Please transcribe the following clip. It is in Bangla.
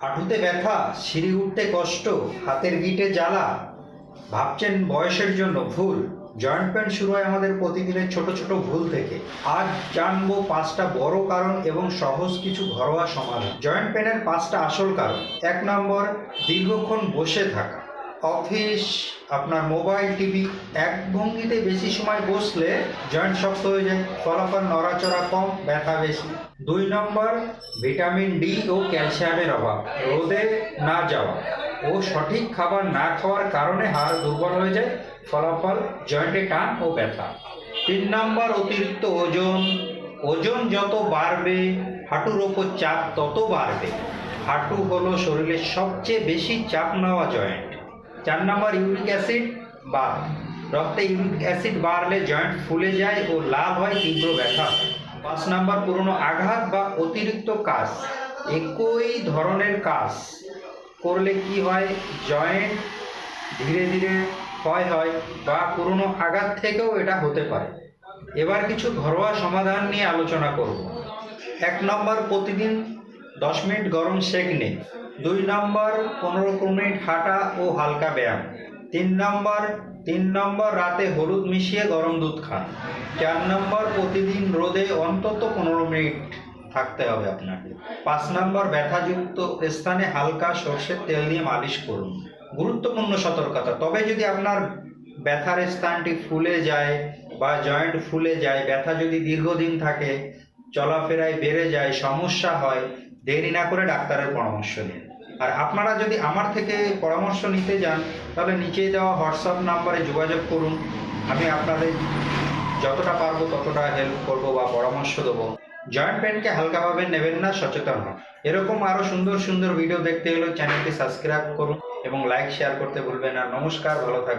হাঁটুতে ব্যথা, সিঁড়ি উঠতে কষ্ট, হাতের গিঁটে জ্বালা, ভাবছেন বয়সের জন্য ভুল। জয়েন্ট পেন শুরু হয় আমাদের প্রতিদিনের ছোট ছোট ভুল থেকে। আজ জানবো 5টা বড় কারণ এবং সহজ কিছু ঘরোয়া সমাধান। জয়েন্ট পেনের 5টা আসল কারণ। 1 নম্বর, দীর্ঘক্ষণ বসে থাকা। অফিস, আপনার মোবাইল, টিভি, এক ভঙ্গিতে বেশি সময় বসলে জয়েন্ট শক্ত হয়ে যায়, ফলাফল নড়াচড়া কম, ব্যথা বেশি। 2 নম্বর, ভিটামিন ডি ও ক্যালসিয়ামের অভাব। রোদে না যাওয়া ও সঠিক খাবার না খাওয়ার কারণে হাড় দুর্বল হয়ে যায়, ফলাফল জয়েন্টে টান ও ব্যথা। 3 নম্বর, অতিরিক্ত ওজন। ওজন যত বাড়বে হাঁটুর ওপর চাপ তত বাড়বে। হাঁটু হলো শরীরের সবচেয়ে বেশি চাপ নেওয়া জয়েন্ট। 4 নম্বর, ইউরিক অ্যাসিড বাড়। রক্তে ইউরিক অ্যাসিড বাড়লে জয়েন্ট ফুলে যায় ও লাল হয়, তীব্র ব্যথা হয়। 5 নম্বর, পুরনো আঘাত বা অতিরিক্ত কাজ। একই ধরনের কাজ করলে কি হয়, জয়েন্ট ধীরে ধীরে ক্ষয় হয় বা পুরনো আঘাত থেকেও এটা হতে পারে। এবার কিছু ঘরোয়া সমাধান নিয়ে আলোচনা করব। 1 নম্বর, প্রতিদিন 10 মিনিট গরম সেঁক নিন। 2 নম্বর, 15 মিনিট হাঁটা ও হালকা ব্যায়াম। 3 নম্বর, রাতে হলুদ মিশিয়ে গরম দুধ খান। 4 নম্বর, প্রতিদিন রোদে অন্তত 15 মিনিট থাকতে হবে আপনাকে। 5 নম্বর, ব্যথাযুক্ত স্থানে হালকা সর্ষের তেল দিয়ে মালিশ করুন। গুরুত্বপূর্ণ সতর্কতা, তবে যদি আপনার ব্যথার স্থানটি ফুলে যায় বা জয়েন্ট ফুলে যায়, ব্যথা যদি দীর্ঘদিন থাকে, চলাফেরায় বেড়ে যায়, সমস্যা হয়, দেরি না করে ডাক্তারের পরামর্শ নিন। আর আপনারা যদি আমার থেকে পরামর্শ নিতে যান তাহলে নিচে দেওয়া হোয়াটসঅ্যাপ নাম্বারে যোগাযোগ করুন। আমি আপনাদের যতটা পারবো ততটা হেল্প করব বা পরামর্শ দেবো। জয়েন্ট পেনকে হালকাভাবে নেবেন না, সচেতন হন। এরকম আরও সুন্দর সুন্দর ভিডিও দেখতে হলে চ্যানেলটি সাবস্ক্রাইব করুন এবং লাইক শেয়ার করতে ভুলবেন না। নমস্কার, ভালো থাকবেন।